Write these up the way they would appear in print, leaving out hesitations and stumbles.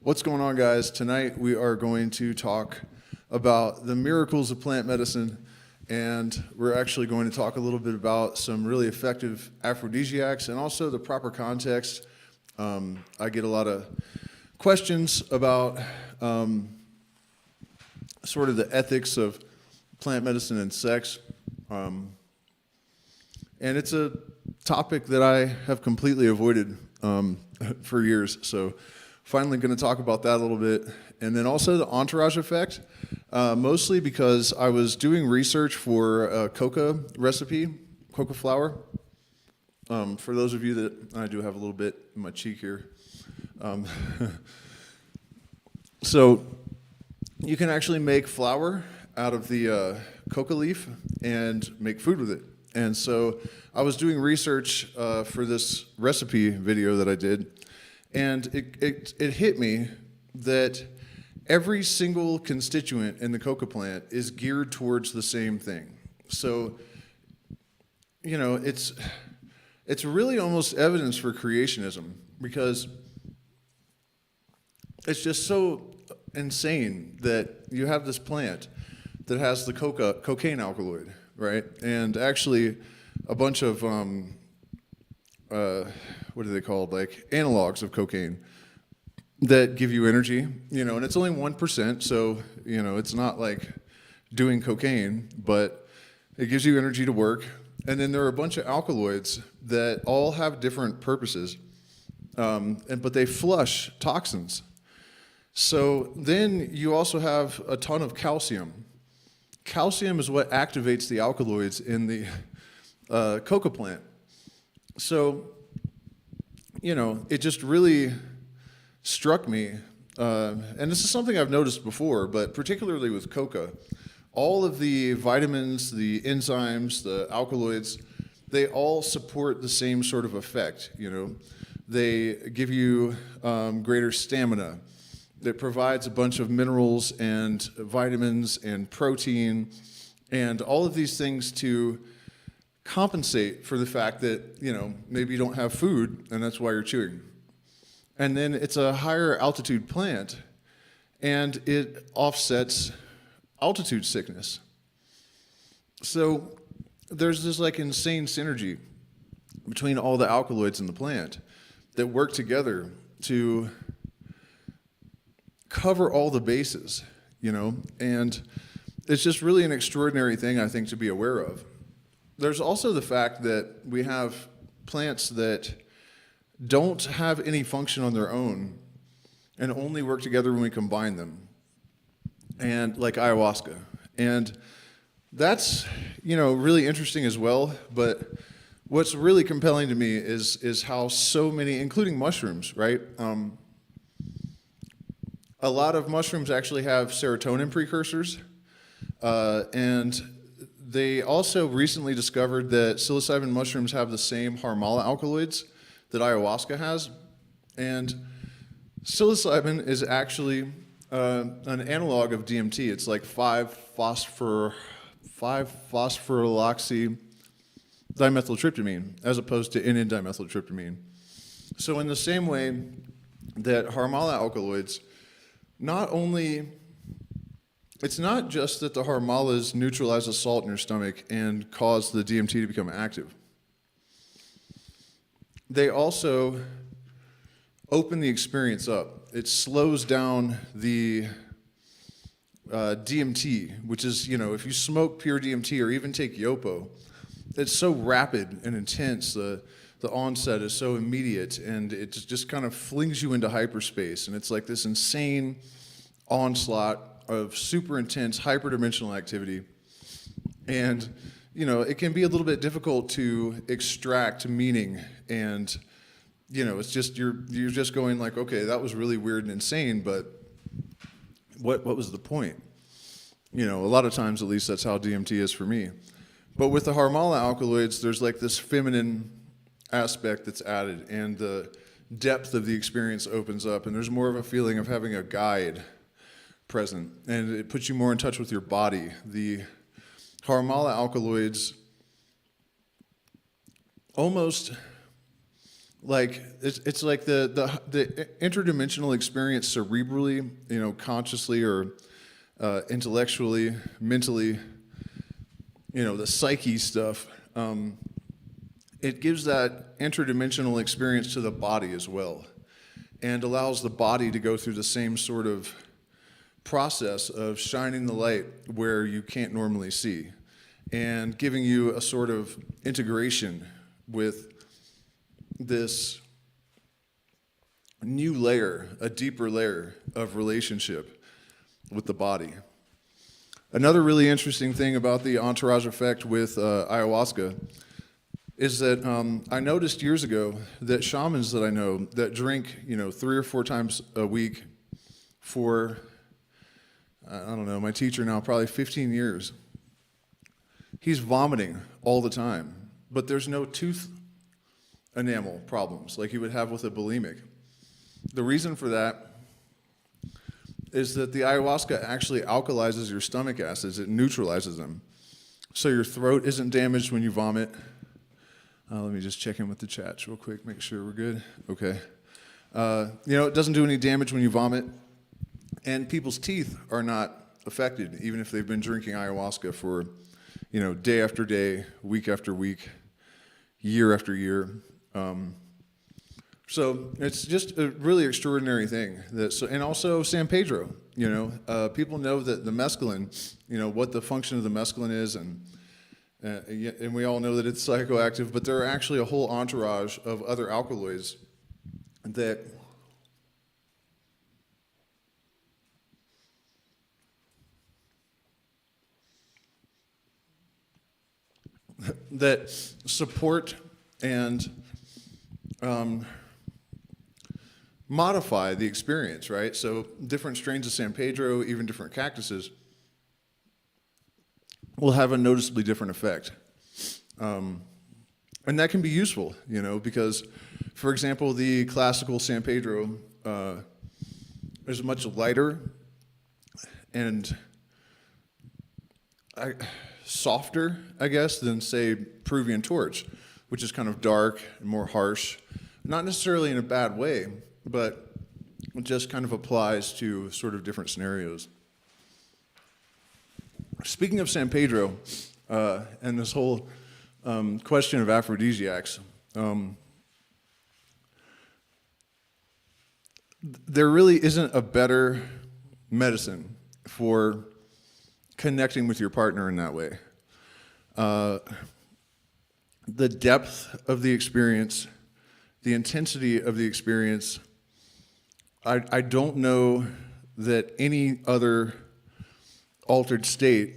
What's going on, guys? Tonight we are going to talk about the miracles of plant medicine, and we're actually going to talk a little bit about some really effective aphrodisiacs and also the proper context. I get a lot of questions about sort of the ethics of plant medicine and sex, and it's a topic that I have completely avoided for years, so finally going to talk about that a little bit. And then also the entourage effect, mostly because I was doing research for a coca recipe, coca flour. For those of you that, I do have a little bit in my cheek here. So you can actually make flour out of the coca leaf and make food with it. And so I was doing research for this recipe video that I did, and it hit me that every single constituent in the coca plant is geared towards the same thing. So, you know, it's really almost evidence for creationism, because it's just so insane that you have this plant that has the cocaine alkaloid, right? And actually a bunch of what are they called, like analogs of cocaine that give you energy, you know, and it's only 1%, so, you know, it's not like doing cocaine, but it gives you energy to work. And then there are a bunch of alkaloids that all have different purposes, but they flush toxins. So then you also have a ton of calcium. Calcium is what activates the alkaloids in the coca plant. So, you know, it just really struck me, and this is something I've noticed before, but particularly with coca, all of the vitamins, the enzymes, the alkaloids, they all support the same sort of effect, you know. They give you greater stamina. That provides a bunch of minerals and vitamins and protein and all of these things to compensate for the fact that, you know, maybe you don't have food and that's why you're chewing. And then it's a higher altitude plant and it offsets altitude sickness. So there's this like insane synergy between all the alkaloids in the plant that work together to cover all the bases, you know, and it's just really an extraordinary thing, I think, to be aware of. There's also the fact that we have plants that don't have any function on their own and only work together when we combine them, and like ayahuasca. And that's, you know, really interesting as well, but what's really compelling to me is how so many, including mushrooms, right? A lot of mushrooms actually have serotonin precursors, and they also recently discovered that psilocybin mushrooms have the same harmala alkaloids that ayahuasca has, and psilocybin is actually an analog of DMT. It's like 5-phosphoryloxy dimethyltryptamine as opposed to N-dimethyltryptamine. So in the same way that harmala alkaloids, not only, it's not just that the harmalas neutralize the salt in your stomach and cause the DMT to become active. They also open the experience up. It slows down the DMT, which is, you know, if you smoke pure DMT or even take Yopo, it's so rapid and intense. The onset is so immediate, and it just kind of flings you into hyperspace, and it's like this insane onslaught of super intense hyperdimensional activity. And, you know, it can be a little bit difficult to extract meaning, and, you know, it's just, you're just going like, okay, that was really weird and insane, but what was the point? You know, a lot of times, at least, that's how DMT is for me. But with the harmala alkaloids, there's like this feminine aspect that's added, and the depth of the experience opens up, and there's more of a feeling of having a guide present, and it puts you more in touch with your body. The harmala alkaloids almost like it's like the interdimensional experience cerebrally, consciously or intellectually, mentally, the psyche stuff. It gives that interdimensional experience to the body as well, and allows the body to go through the same sort of process of shining the light where you can't normally see, and giving you a sort of integration with this new layer, a deeper layer of relationship with the body. Another really interesting thing about the entourage effect with ayahuasca is that I noticed years ago that shamans that I know that drink, 3 or 4 times a week for, I don't know, my teacher now, probably 15 years, he's vomiting all the time, but there's no tooth enamel problems like you would have with a bulimic. The reason for that is that the ayahuasca actually alkalizes your stomach acids. It neutralizes them. So your throat isn't damaged when you vomit. Let me just check in with the chat real quick, make sure we're good. Okay. It doesn't do any damage when you vomit. And people's teeth are not affected, even if they've been drinking ayahuasca for, day after day, week after week, year after year. So it's just a really extraordinary thing. And also San Pedro, people know that the mescaline, what the function of the mescaline is, and we all know that it's psychoactive, but there are actually a whole entourage of other alkaloids that support and modify the experience, right? So different strains of San Pedro, even different cactuses, will have a noticeably different effect. And that can be useful, because, for example, the classical San Pedro is much lighter and softer, I guess, than, say, Peruvian torch, which is kind of dark and more harsh. Not necessarily in a bad way, but it just kind of applies to sort of different scenarios. Speaking of San Pedro, and this whole question of aphrodisiacs, there really isn't a better medicine for connecting with your partner in that way. The depth of the experience, the intensity of the experience, I don't know that any other altered state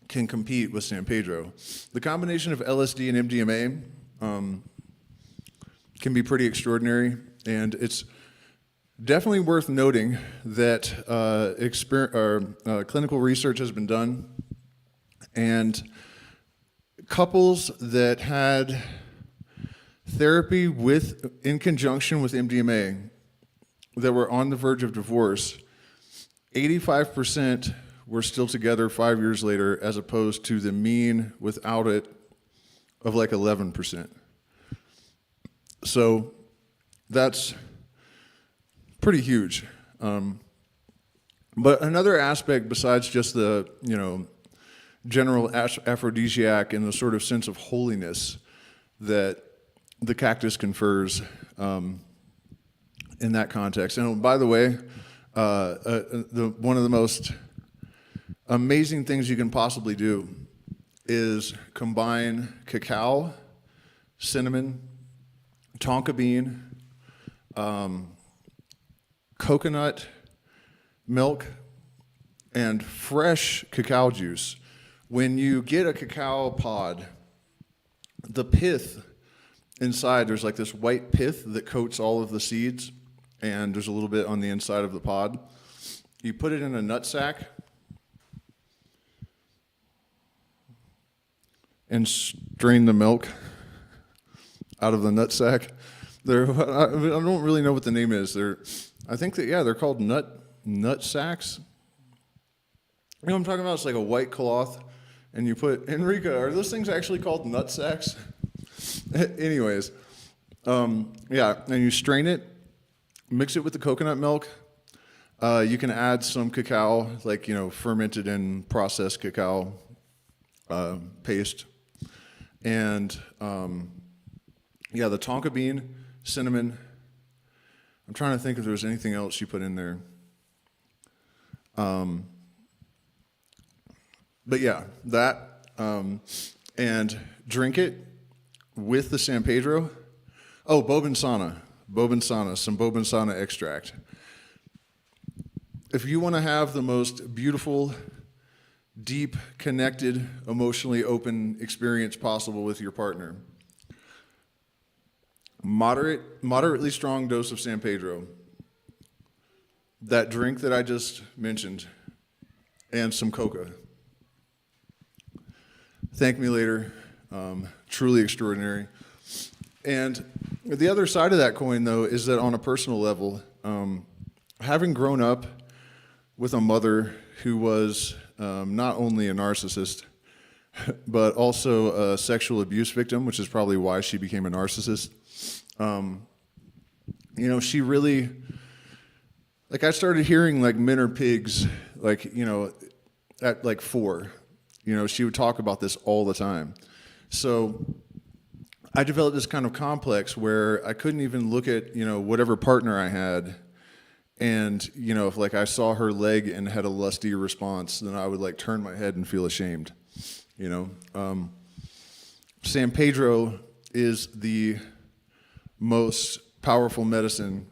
can compete with San Pedro. The combination of LSD and MDMA can be pretty extraordinary, and it's definitely worth noting that clinical research has been done, and couples that had therapy in conjunction with MDMA that were on the verge of divorce, 85% were still together 5 years later, as opposed to the mean without it of like 11%. So that's pretty huge. But another aspect besides just the, general aphrodisiac and the sort of sense of holiness that the cactus confers in that context. And by the way, one of the most amazing things you can possibly do is combine cacao, cinnamon, tonka bean, coconut milk, and fresh cacao juice. When you get a cacao pod, the pith inside, there's like this white pith that coats all of the seeds, and there's a little bit on the inside of the pod. You put it in a nut sack and strain the milk out of the nut sack. I don't really know what the name is. I think that, they're called nut sacks. You know what I'm talking about? It's like a white cloth, and you put, Enrica, are those things actually called nut sacks? Anyways, Yeah, and you strain it, mix it with the coconut milk. You can add some cacao, like, fermented and processed cacao paste. And, the tonka bean, cinnamon. I'm trying to think if there was anything else you put in there. But yeah, that, and drink it with the San Pedro. Oh, Bobinsana, some Bobinsana extract. If you want to have the most beautiful, deep, connected, emotionally open experience possible with your partner, moderately strong dose of San Pedro, that drink that I just mentioned, and some coca. Thank me later. Truly extraordinary. And the other side of that coin, though, is that on a personal level, having grown up with a mother who was not only a narcissist, but also a sexual abuse victim, which is probably why she became a narcissist. She really, I started hearing men are pigs, at 4. She would talk about this all the time. So I developed this kind of complex where I couldn't even look at, whatever partner I had. And, if I saw her leg and had a lusty response, then I would turn my head and feel ashamed, San Pedro is the most powerful medicine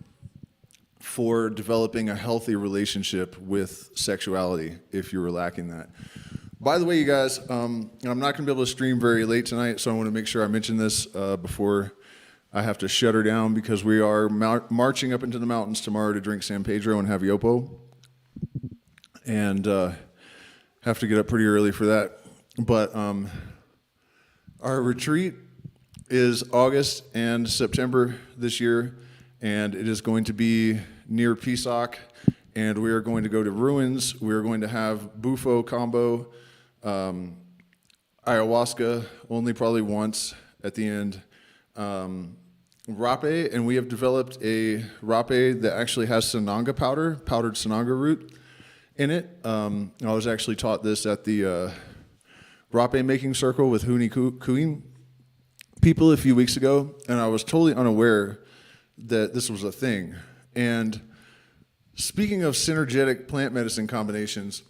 for developing a healthy relationship with sexuality if you were lacking that. By the way, you guys, I'm not going to be able to stream very late tonight, so I want to make sure I mention this before I have to shut her down, because we are marching up into the mountains tomorrow to drink San Pedro and have yopo, and have to get up pretty early for that. But our retreat is August and September this year, and it is going to be near Pisac, and we are going to go to ruins. We are going to have Bufo combo, ayahuasca only probably once at the end, rape, and we have developed a rape that actually has sananga powdered sananga root in it. I was actually taught this at the rape making circle with Huni Kuin people a few weeks ago, and I was totally unaware that this was a thing. And speaking of synergetic plant medicine combinations,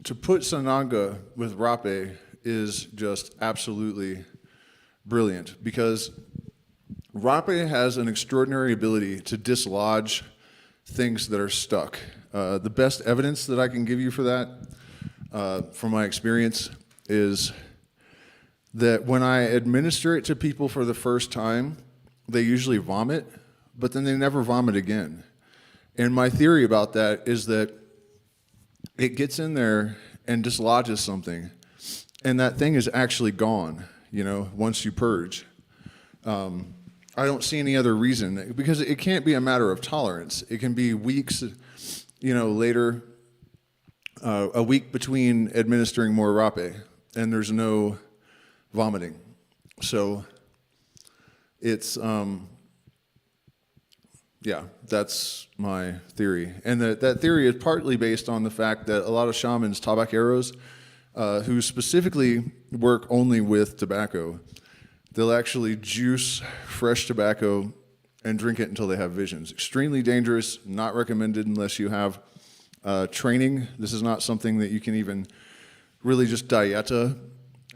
to put sananga with rape is just absolutely brilliant, because rape has an extraordinary ability to dislodge things that are stuck. The best evidence that I can give you for that, from my experience, is that when I administer it to people for the first time, they usually vomit, but then they never vomit again. And my theory about that is that it gets in there and dislodges something, and that thing is actually gone, once you purge. I don't see any other reason, because it can't be a matter of tolerance. It can be weeks, later, a week between administering more rape, and there's no vomiting. So it's, that's my theory. And that theory is partly based on the fact that a lot of shamans, tabaqueros, who specifically work only with tobacco, they'll actually juice fresh tobacco and drink it until they have visions. Extremely dangerous, not recommended unless you have training. This is not something that you can even really just dieta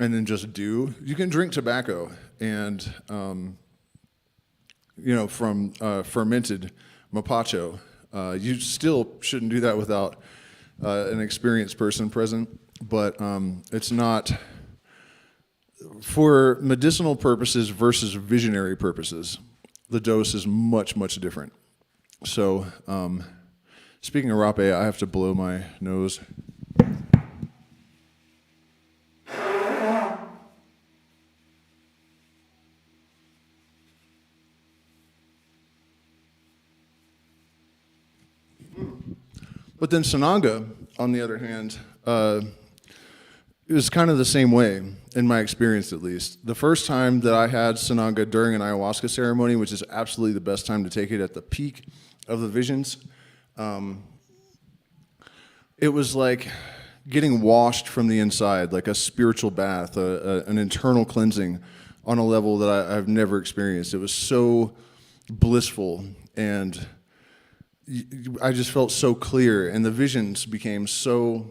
and then just do. You can drink tobacco and, from fermented mapacho. You still shouldn't do that without an experienced person present, but it's not, for medicinal purposes versus visionary purposes, the dose is much, much different. So, speaking of rape, I have to blow my nose. But then sananga, on the other hand, it was kind of the same way, in my experience at least. The first time that I had Sananga during an ayahuasca ceremony, which is absolutely the best time to take it at the peak of the visions, it was like getting washed from the inside, like a spiritual bath, an internal cleansing on a level that I've never experienced. It was so blissful, and I just felt so clear, and the visions became so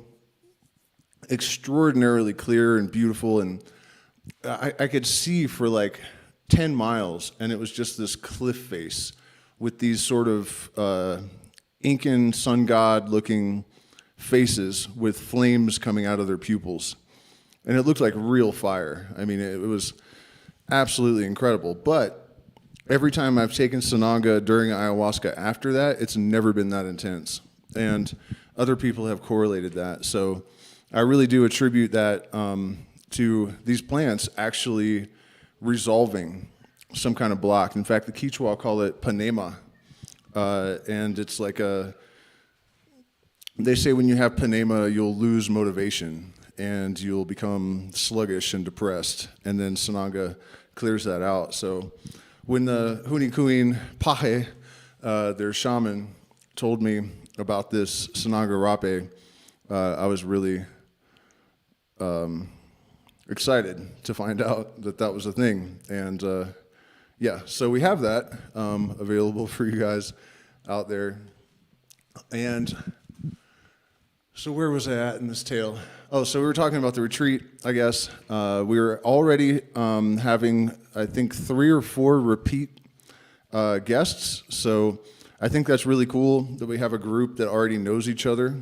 extraordinarily clear and beautiful, and I could see for like 10 miles, and it was just this cliff face with these sort of Incan sun god looking faces with flames coming out of their pupils, and it looked like real fire. I mean, it was absolutely incredible. But every time I've taken Sananga during ayahuasca after that, it's never been that intense, and other people have correlated that. So I really do attribute that to these plants actually resolving some kind of block. In fact, the Quechua call it panema, and it's like they say when you have panema, you'll lose motivation and you'll become sluggish and depressed, and then Sananga clears that out. So when the Hunikuin Pahe, their shaman, told me about this Sananga Rape, I was really excited to find out that that was a thing. And yeah, so we have that available for you guys out there. And so where was I at in this tale? Oh, so we were talking about the retreat, I guess. We were already having, I think, 3 or 4 repeat guests. So I think that's really cool that we have a group that already knows each other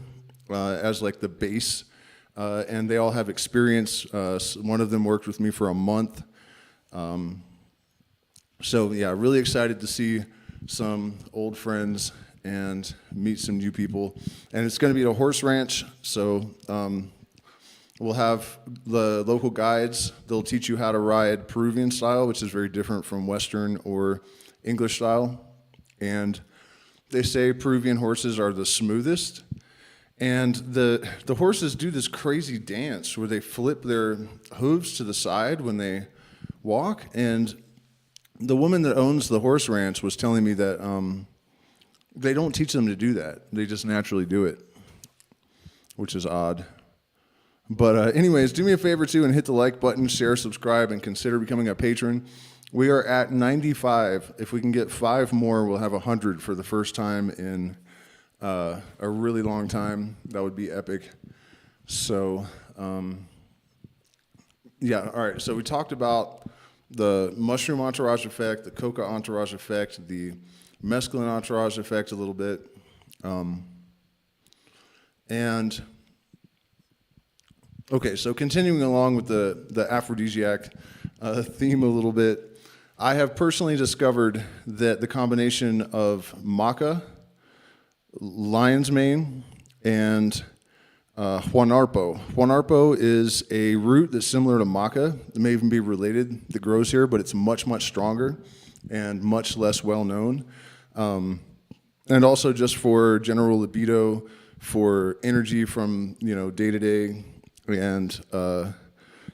as like the base. And they all have experience. One of them worked with me for a month. So yeah, really excited to see some old friends and meet some new people. And it's going to be at a horse ranch, so we'll have the local guides. They'll teach you how to ride Peruvian style, which is very different from Western or English style. And they say Peruvian horses are the smoothest. And the horses do this crazy dance where they flip their hooves to the side when they walk. And the woman that owns the horse ranch was telling me that they don't teach them to do that. They just naturally do it, which is odd. But anyways, do me a favor too and hit the like button, share, subscribe, and consider becoming a patron. We are at 95. If we can get 5 more, we'll have 100 for the first time in a really long time. That would be epic. So, yeah, all right. So we talked about the mushroom entourage effect, the coca entourage effect, the mescaline entourage effect a little bit. And, okay, so continuing along with the aphrodisiac theme a little bit, I have personally discovered that the combination of maca, lion's mane, and Juanarpo. Juanarpo is a root that's similar to maca. It may even be related that grows here, but it's much, much stronger and much less well known. And also just for general libido, for energy from day to day. And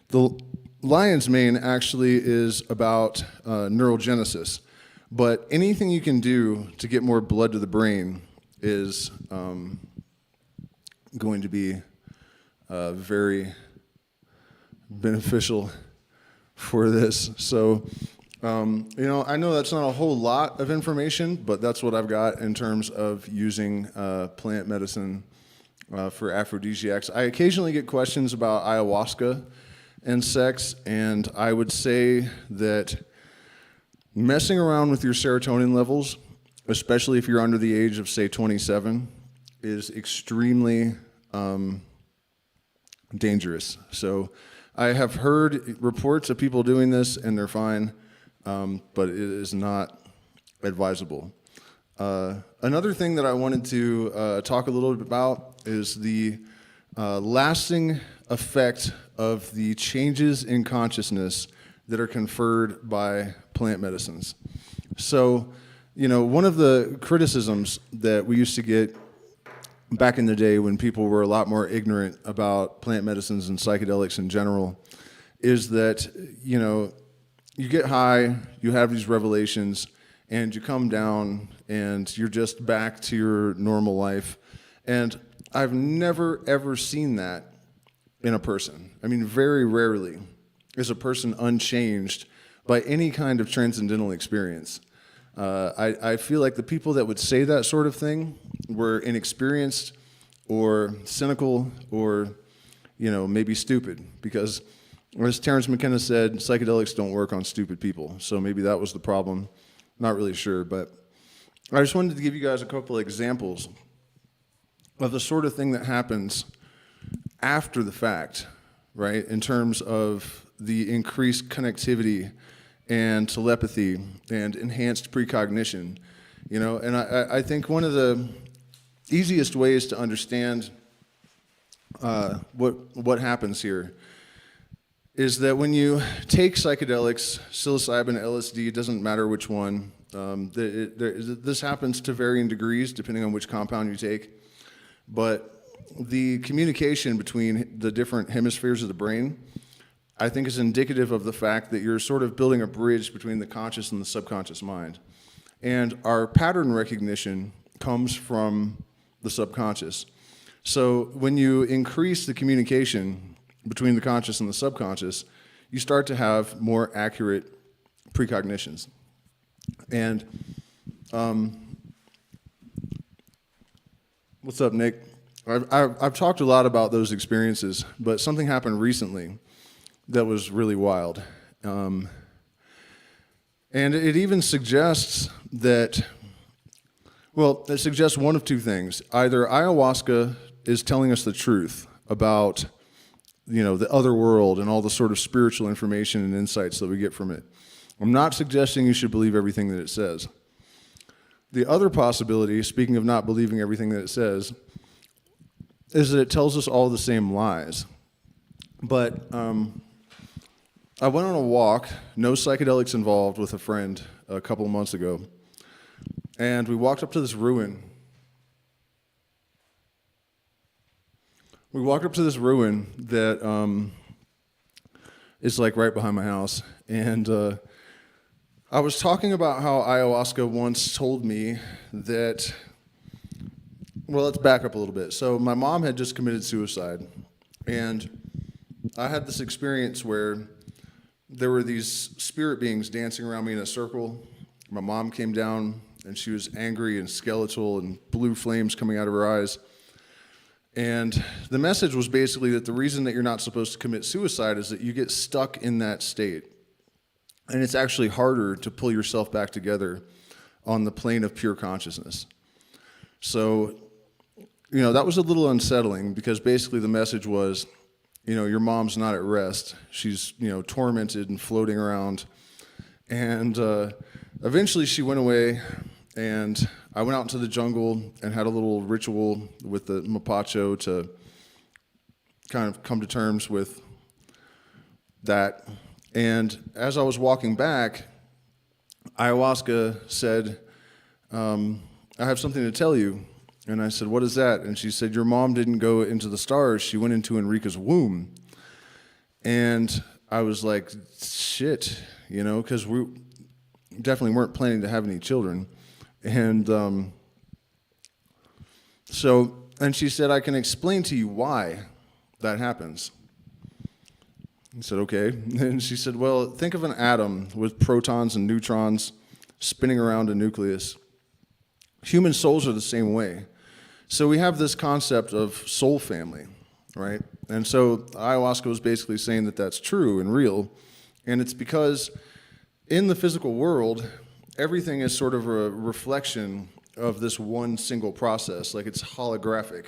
the lion's mane actually is about neurogenesis. But anything you can do to get more blood to the brain is going to be very beneficial for this. So, I know that's not a whole lot of information, but that's what I've got in terms of using plant medicine for aphrodisiacs. I occasionally get questions about ayahuasca and sex, and I would say that messing around with your serotonin levels, especially if you're under the age of, say, 27, is extremely dangerous. So I have heard reports of people doing this, and they're fine, but it is not advisable. Another thing that I wanted to talk a little bit about is the lasting effect of the changes in consciousness that are conferred by plant medicines. So, one of the criticisms that we used to get back in the day when people were a lot more ignorant about plant medicines and psychedelics in general, is that, you know, you get high, you have these revelations, and you come down and you're just back to your normal life. And I've never, ever seen that in a person. I mean, very rarely is a person unchanged by any kind of transcendental experience. I feel like the people that would say that sort of thing were inexperienced or cynical or, you know, maybe stupid, because as Terence McKenna said, psychedelics don't work on stupid people. So maybe that was the problem. Not really sure, but I just wanted to give you guys a couple of examples of the sort of thing that happens after the fact, right, in terms of the increased connectivity and telepathy and enhanced precognition, you know. And I think one of the easiest ways to understand what happens here is that when you take psychedelics, psilocybin, LSD, it doesn't matter which one, this happens to varying degrees depending on which compound you take, but the communication between the different hemispheres of the brain, I think, is indicative of the fact that you're sort of building a bridge between the conscious and the subconscious mind. And our pattern recognition comes from the subconscious. So when you increase the communication between the conscious and the subconscious, you start to have more accurate precognitions. And what's up, Nick? I've talked a lot about those experiences, but something happened recently that was really wild. And it even suggests that, well, it suggests one of two things. Either ayahuasca is telling us the truth about, you know, the other world and all the sort of spiritual information and insights that we get from it. I'm not suggesting you should believe everything that it says. The other possibility, speaking of not believing everything that it says, is that it tells us all the same lies. But I went on a walk, no psychedelics involved, with a friend a couple of months ago, and we walked up to this ruin. We walked up to this ruin that is like right behind my house, and I was talking about how ayahuasca once told me that, well, let's back up a little bit. So my mom had just committed suicide, and I had this experience where there were these spirit beings dancing around me in a circle. My mom came down, and she was angry and skeletal and blue flames coming out of her eyes. And the message was basically that the reason that you're not supposed to commit suicide is that you get stuck in that state. And it's actually harder to pull yourself back together on the plane of pure consciousness. So, you know, that was a little unsettling, because basically the message was, you know, your mom's not at rest. She's, you know, tormented and floating around. And eventually she went away, and I went out into the jungle and had a little ritual with the mapacho to kind of come to terms with that. And as I was walking back, ayahuasca said, I have something to tell you. And I said, what is that? And she said, your mom didn't go into the stars. She went into Enrica's womb. And I was like, shit, you know, because we definitely weren't planning to have any children. And and she said, I can explain to you why that happens. I said, okay. And she said, well, think of an atom with protons and neutrons spinning around a nucleus. Human souls are the same way. So we have this concept of soul family, right? And so ayahuasca was basically saying that that's true and real. And it's because in the physical world, everything is sort of a reflection of this one single process, like it's holographic.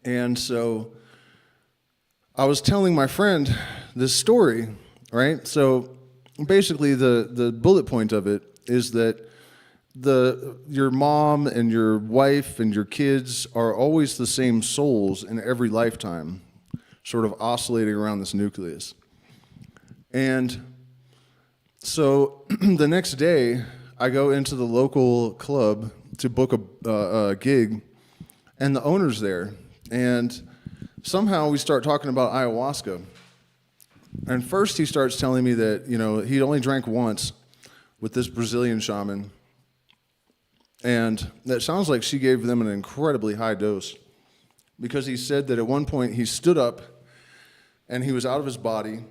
And so I was telling my friend this story, right? So basically the bullet point of it is that your mom and your wife and your kids are always the same souls in every lifetime, sort of oscillating around this nucleus. And so the next day, I go into the local club to book a gig, and the owner's there. And somehow we start talking about ayahuasca. And first he starts telling me that, he only drank once with this Brazilian shaman. And that sounds like she gave them an incredibly high dose, because he said that at one point he stood up and he was out of his body,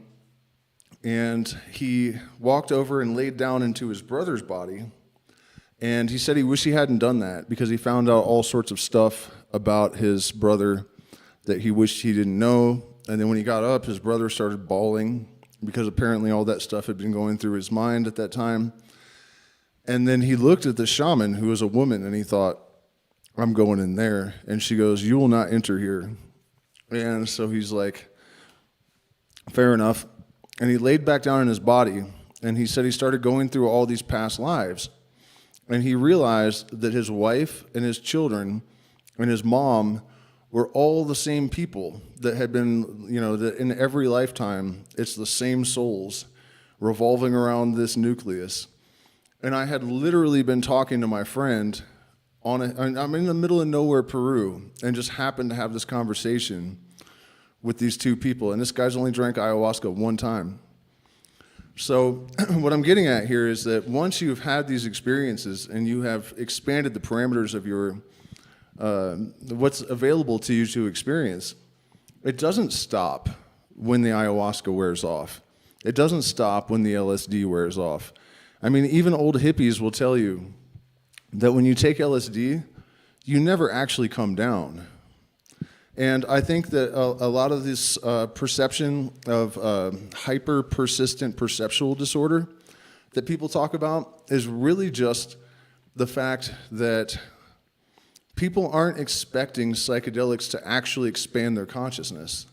and he walked over and laid down into his brother's body. And he said he wished he hadn't done that, because he found out all sorts of stuff about his brother that he wished he didn't know. And then when he got up, his brother started bawling, because apparently all that stuff had been going through his mind at that time. And then he looked at the shaman, who was a woman, and he thought, I'm going in there. And she goes, you will not enter here. And so he's like, fair enough. And he laid back down in his body, and he said he started going through all these past lives. And he realized that his wife and his children and his mom were all the same people that had been, that in every lifetime, it's the same souls revolving around this nucleus. And I had literally been talking to my friend I'm in the middle of nowhere, Peru, and just happened to have this conversation with these two people. And this guy's only drank ayahuasca one time. So what I'm getting at here is that once you've had these experiences and you have expanded the parameters of your what's available to you to experience, it doesn't stop when the ayahuasca wears off. It doesn't stop when the LSD wears off. I mean, even old hippies will tell you that when you take LSD, you never actually come down. And I think that a lot of this perception of hyper-persistent perceptual disorder that people talk about is really just the fact that people aren't expecting psychedelics to actually expand their consciousness.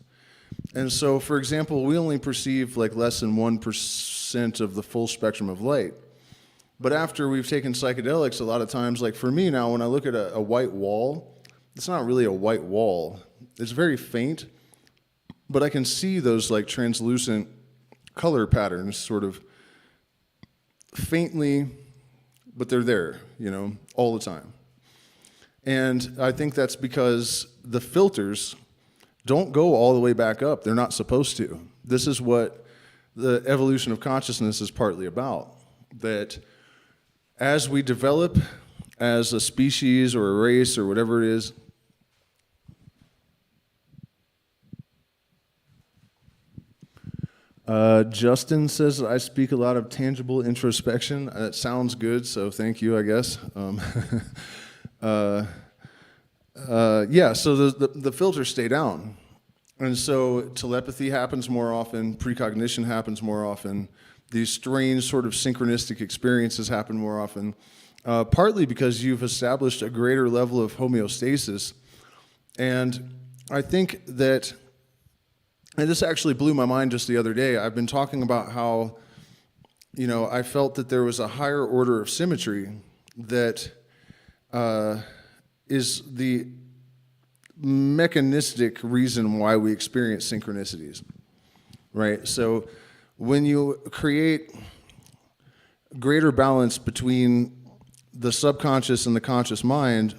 And so, for example, we only perceive like less than 1% of the full spectrum of light. But after we've taken psychedelics, a lot of times, like for me now, when I look at a white wall, it's not really a white wall. It's very faint, but I can see those like translucent color patterns sort of faintly, but they're there, all the time. And I think that's because the filters don't go all the way back up. They're not supposed to. This is what the evolution of consciousness is partly about, that as we develop as a species or a race or whatever it is, Justin says that I speak a lot of tangible introspection. That sounds good, so thank you, I guess. So the filters stay down. And so telepathy happens more often, precognition happens more often, these strange sort of synchronistic experiences happen more often, partly because you've established a greater level of homeostasis. And I think that, and this actually blew my mind just the other day, I've been talking about how, I felt that there was a higher order of symmetry that is the mechanistic reason why we experience synchronicities, right? So when you create greater balance between the subconscious and the conscious mind,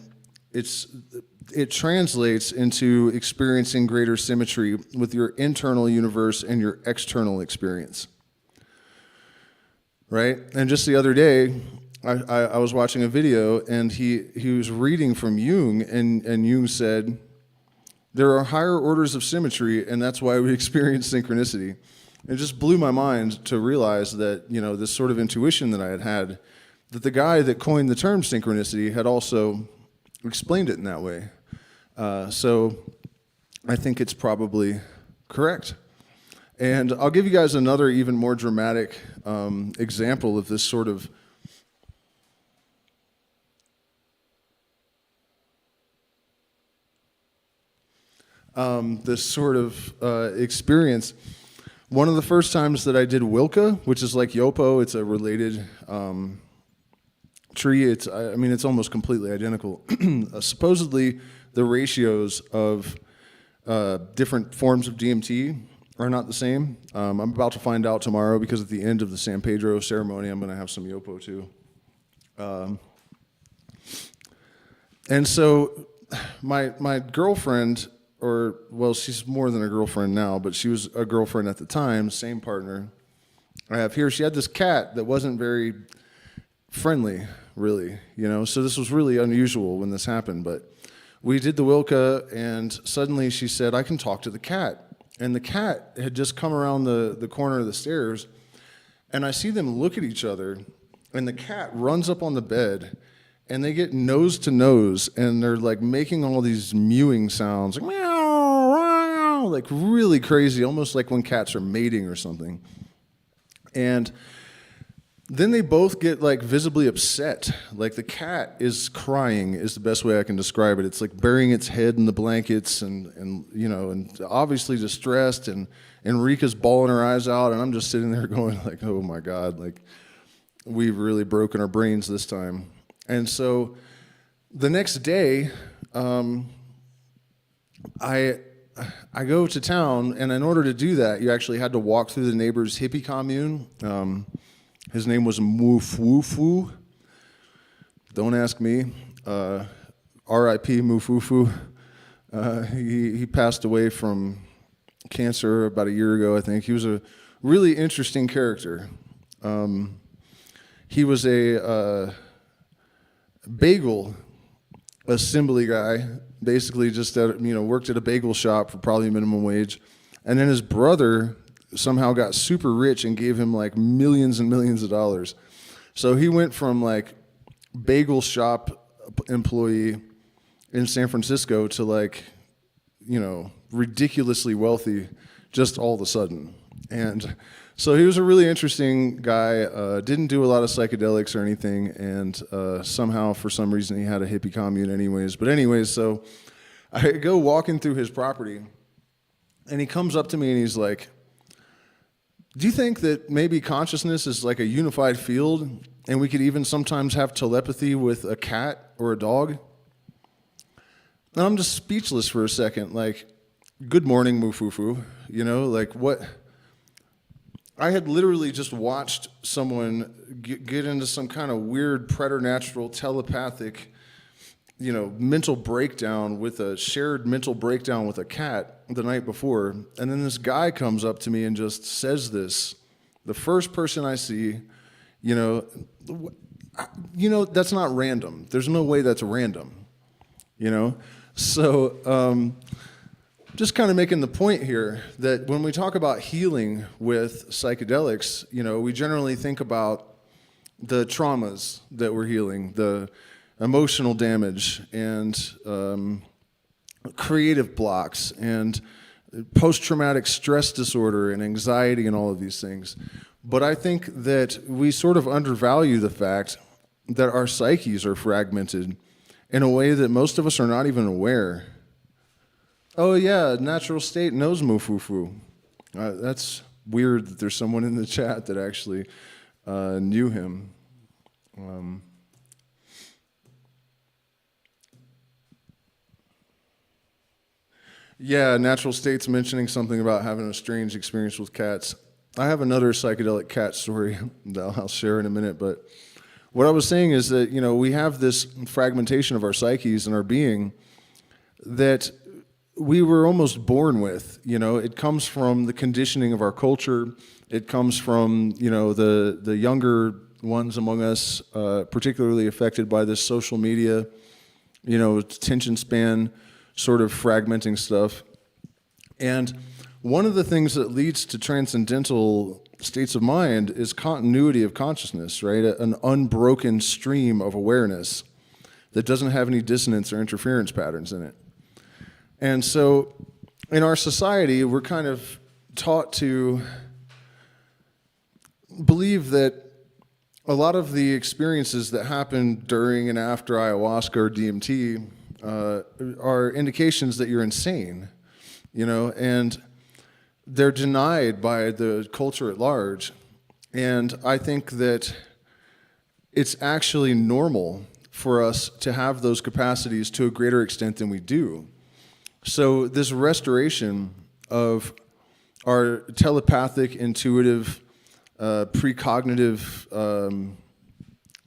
it translates into experiencing greater symmetry with your internal universe and your external experience, right? And just the other day, I was watching a video, and he was reading from Jung, and Jung said, there are higher orders of symmetry, and that's why we experience synchronicity. It just blew my mind to realize that, this sort of intuition that I had, that the guy that coined the term synchronicity had also explained it in that way. So I think it's probably correct. And I'll give you guys another even more dramatic example of this sort of experience. One of the first times that I did Wilca, which is like Yopo, it's a related tree. It's almost completely identical. Supposedly, the ratios of different forms of DMT are not the same. I'm about to find out tomorrow, because at the end of the San Pedro ceremony, I'm going to have some Yopo too. And so my girlfriend, or, well, she's more than a girlfriend now, but she was a girlfriend at the time, same partner I have here. She had this cat that wasn't very friendly, really, so this was really unusual when this happened. But we did the Wilca, and suddenly she said, I can talk to the cat. And the cat had just come around the corner of the stairs, and I see them look at each other, and the cat runs up on the bed, and they get nose to nose, and they're like making all these mewing sounds, like meow, meow, like really crazy, almost like when cats are mating or something. And then they both get like visibly upset. Like the cat is crying is the best way I can describe it. It's like burying its head in the blankets and obviously distressed, and Enrica's bawling her eyes out, and I'm just sitting there going like, oh my God, like we've really broken our brains this time. And so the next day, I go to town, and in order to do that, you actually had to walk through the neighbor's hippie commune. His name was Mufufu. Don't ask me. R.I.P. Mufufu. He passed away from cancer about a year ago, I think. He was a really interesting character. He was a bagel assembly guy, basically just worked at a bagel shop for probably minimum wage. And then his brother somehow got super rich and gave him like millions and millions of dollars. So he went from like bagel shop employee in San Francisco to like, ridiculously wealthy just all of a sudden. And so he was a really interesting guy, didn't do a lot of psychedelics or anything, and somehow, for some reason, he had a hippie commune anyways. But anyways, so I go walking through his property, and he comes up to me and he's like, do you think that maybe consciousness is like a unified field, and we could even sometimes have telepathy with a cat or a dog? And I'm just speechless for a second, like, good morning, Mufufu, like what? I had literally just watched someone get into some kind of weird preternatural telepathic, mental breakdown with a shared mental breakdown with a cat the night before. And then this guy comes up to me and just says this. The first person I see, that's not random. There's no way that's random, So, just kind of making the point here that when we talk about healing with psychedelics, we generally think about the traumas that we're healing, the emotional damage, and creative blocks, and post-traumatic stress disorder, and anxiety, and all of these things. But I think that we sort of undervalue the fact that our psyches are fragmented in a way that most of us are not even aware. Oh yeah, Natural State knows Mufufu. That's weird that there's someone in the chat that actually knew him. Yeah, Natural State's mentioning something about having a strange experience with cats. I have another psychedelic cat story that I'll share in a minute, but what I was saying is that, we have this fragmentation of our psyches and our being that we were almost born with. It comes from the conditioning of our culture. It comes from, the younger ones among us, particularly affected by this social media, attention span sort of fragmenting stuff. And one of the things that leads to transcendental states of mind is continuity of consciousness, right? An unbroken stream of awareness that doesn't have any dissonance or interference patterns in it. And so in our society, we're kind of taught to believe that a lot of the experiences that happen during and after ayahuasca or DMT are indications that you're insane, and they're denied by the culture at large. And I think that it's actually normal for us to have those capacities to a greater extent than we do. So this restoration of our telepathic, intuitive, precognitive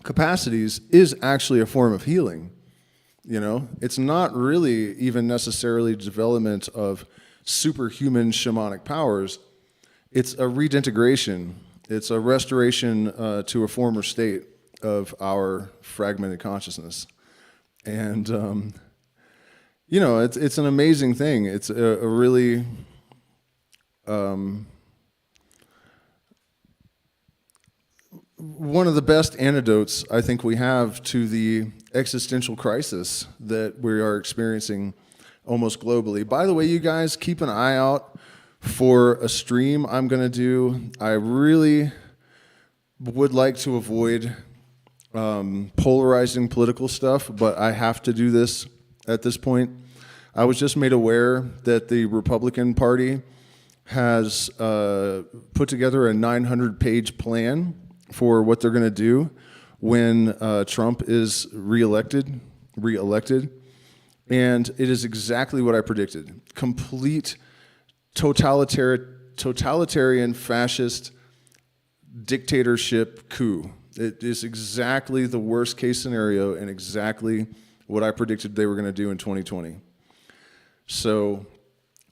capacities is actually a form of healing. You know, it's not really even necessarily development of superhuman shamanic powers. It's a redintegration. It's a restoration to a former state of our fragmented consciousness. And, you know, it's an amazing thing. It's a really one of the best antidotes I think we have to the existential crisis that we are experiencing almost globally. By the way, you guys, keep an eye out for a stream I'm going to do. I really would like to avoid polarizing political stuff, but I have to do this at this point. I was just made aware that the Republican Party has put together a 900-page plan for what they're going to do when Trump is reelected, and it is exactly what I predicted. Complete totalitarian fascist dictatorship coup. It is exactly the worst case scenario and exactly what I predicted they were going to do in 2020. So,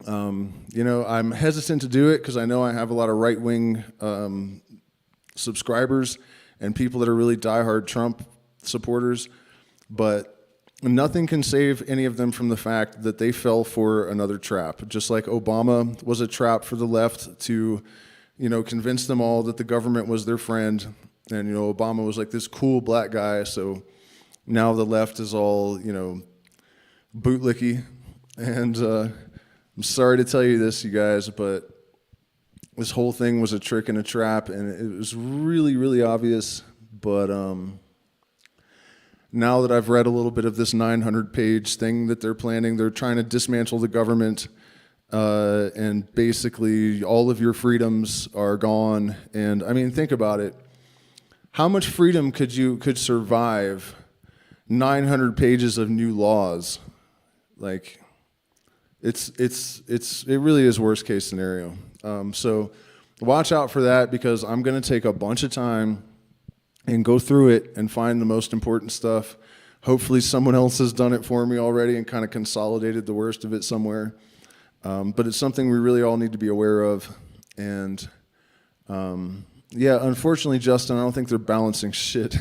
you know, I'm hesitant to do it because I know I have a lot of right-wing subscribers and people that are really diehard Trump supporters, but nothing can save any of them from the fact that they fell for another trap. Just like Obama was a trap for the left to, you know, convince them all that the government was their friend. And, you know, Obama was like this cool black guy, so now the left is all, you know, bootlicky. And I'm sorry to tell you this, you guys, but this whole thing was a trick and a trap, and it was really, really obvious. But now that I've read a little bit of this 900-page thing that they're planning, they're trying to dismantle the government, and basically all of your freedoms are gone. And I mean, think about it. How much freedom could survive 900 pages of new laws? Like, it really is worst case scenario. So watch out for that, because I'm going to take a bunch of time and go through it and find the most important stuff. Hopefully someone else has done it for me already and kind of consolidated the worst of it somewhere. But it's something we really all need to be aware of. And yeah, unfortunately, Justin, I don't think they're balancing shit.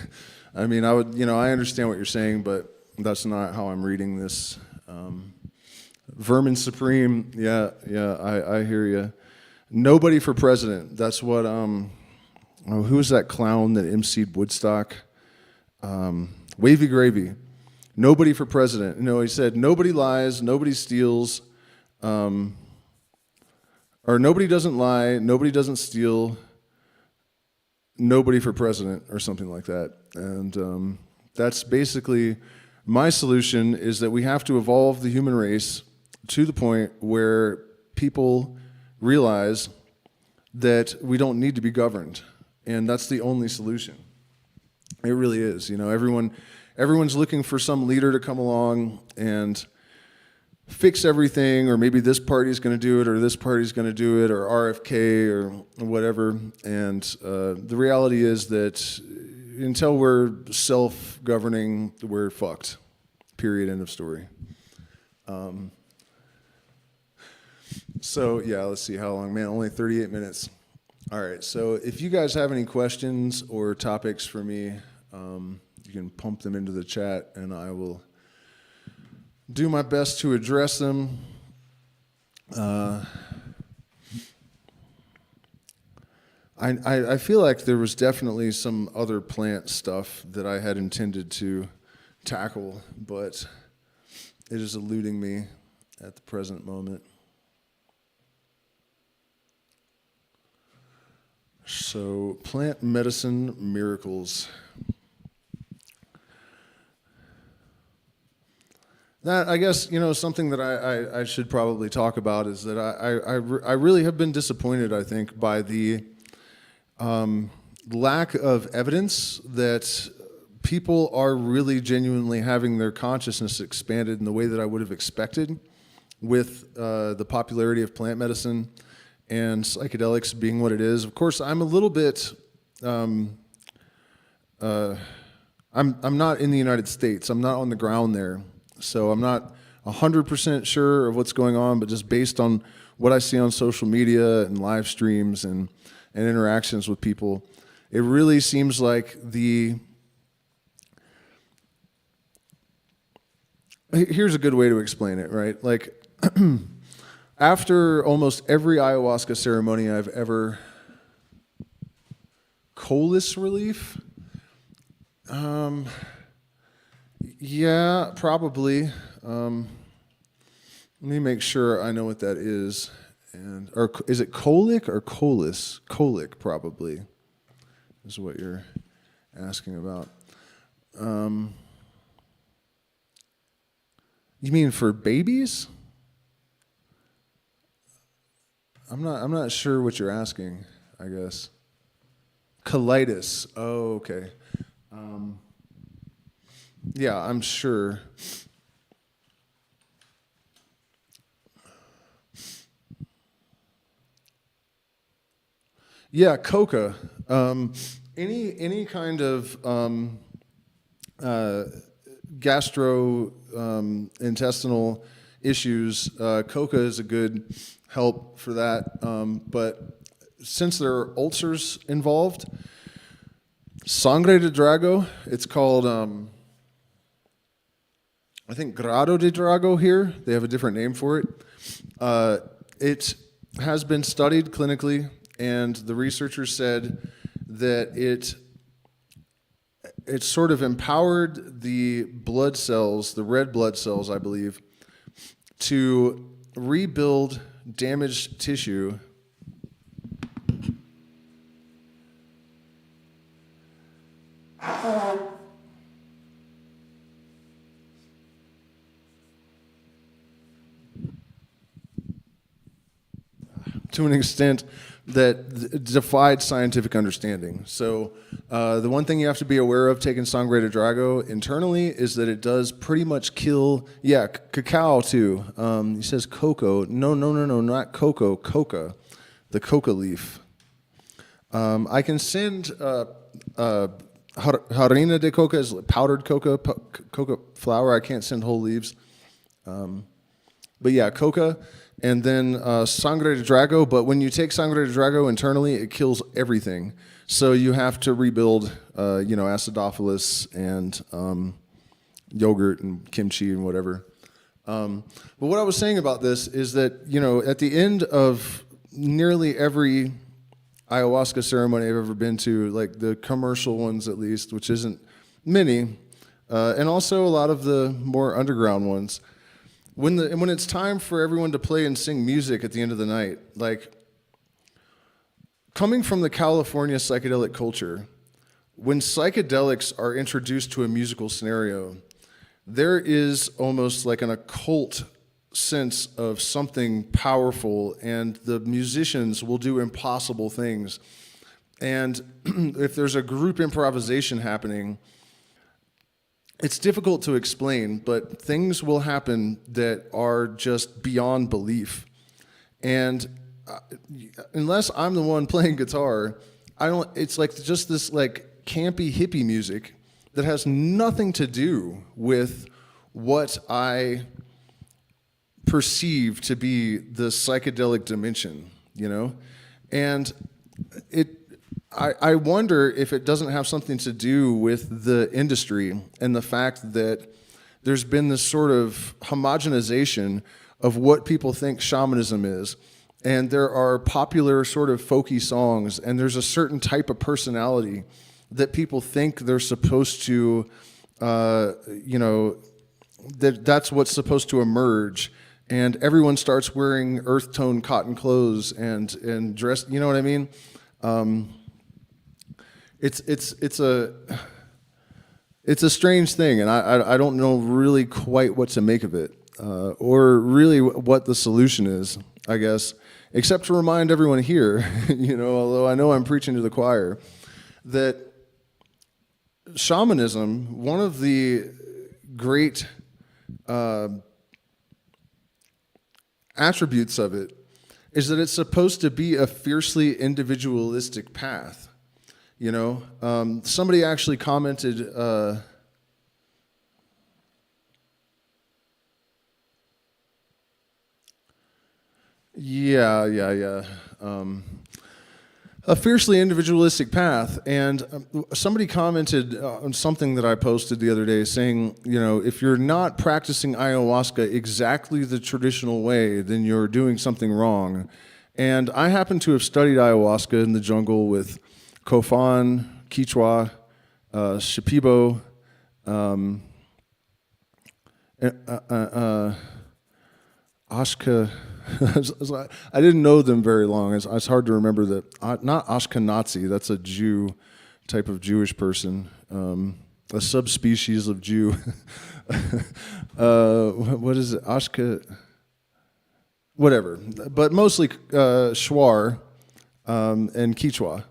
I mean, I understand what you're saying, but that's not how I'm reading this. Vermin Supreme, yeah, I hear you. Nobody for president. That's what, who was that clown that emceed Woodstock? Wavy Gravy. Nobody for president. No, he said, nobody lies, nobody steals, or nobody doesn't lie, nobody doesn't steal, nobody for president, or something like that. And that's basically my solution, is that we have to evolve the human race to the point where people realize that we don't need to be governed, and that's the only solution. It really is. You know, everyone's looking for some leader to come along and fix everything, or maybe this party's going to do it, or this party's going to do it, or RFK, or whatever. And the reality is that until we're self-governing, we're fucked. Period. End of story. So yeah, let's see how long. Man, only 38 minutes. All right, so if you guys have any questions or topics for me, you can pump them into the chat, and I will do my best to address them. I feel like there was definitely some other plant stuff that I had intended to tackle, but it is eluding me at the present moment. So, plant medicine miracles. That, I guess, you know, something that I should probably talk about is that I really have been disappointed, I think, by the lack of evidence that people are really genuinely having their consciousness expanded in the way that I would have expected with the popularity of plant medicine and psychedelics being what it is. Of course, I'm a little bit, I'm not in the United States. I'm not on the ground there. So I'm not 100% sure of what's going on, but just based on what I see on social media and live streams and interactions with people, it really seems like here's a good way to explain it, right? Like, after almost every ayahuasca ceremony I've ever... Colis relief? Yeah, probably. Let me make sure I know what that is. Or is it colic or colis? Colic, probably, is what you're asking about. You mean for babies? I'm not sure what you're asking, I guess. Colitis. Oh, okay. Yeah, I'm sure. Yeah, coca. Any kind of gastrointestinal issues, coca is a good help for that. But since there are ulcers involved, sangre de drago, it's called, I think grado de drago here. They have a different name for it. It has been studied clinically, and the researchers said that it sort of empowered the blood cells, the red blood cells, I believe, to rebuild damaged tissue. To an extent that defied scientific understanding. So the one thing you have to be aware of taking sangre de drago internally is that it does pretty much kill, cacao too. He says cocoa. No, not cocoa, coca, the coca leaf. I can send harina de coca, is powdered coca, coca flour. I can't send whole leaves. But yeah, coca. And then sangre de drago, but when you take sangre de drago internally, it kills everything. So you have to rebuild, acidophilus and yogurt and kimchi and whatever. But what I was saying about this is that, at the end of nearly every ayahuasca ceremony I've ever been to, like the commercial ones at least, which isn't many, and also a lot of the more underground ones, when it's time for everyone to play and sing music at the end of the night, like coming from the California psychedelic culture, when psychedelics are introduced to a musical scenario, there is almost like an occult sense of something powerful, and the musicians will do impossible things. And if there's a group improvisation happening, it's difficult to explain, but things will happen that are just beyond belief. And unless I'm the one playing guitar, it's like just this like campy hippie music that has nothing to do with what I perceive to be the psychedelic dimension, And I wonder if it doesn't have something to do with the industry and the fact that there's been this sort of homogenization of what people think shamanism is. And there are popular sort of folky songs, and there's a certain type of personality that people think they're supposed to, that's what's supposed to emerge. And everyone starts wearing earth tone cotton clothes and dress, you know what I mean? It's a strange thing, and I don't know really quite what to make of it, or really what the solution is, I guess, except to remind everyone here, although I know I'm preaching to the choir, that shamanism, one of the great attributes of it is that it's supposed to be a fiercely individualistic path. Somebody actually commented, Yeah. A fiercely individualistic path. And somebody commented on something that I posted the other day saying, if you're not practicing ayahuasca exactly the traditional way, then you're doing something wrong. And I happen to have studied ayahuasca in the jungle with Kofan, Quichua, Shipibo, Ashka. I didn't know them very long. It's hard to remember that. Not Ashkenazi, that's a Jew, type of Jewish person, a subspecies of Jew. What is it? Ashka, whatever. But mostly Shuar and Quichua.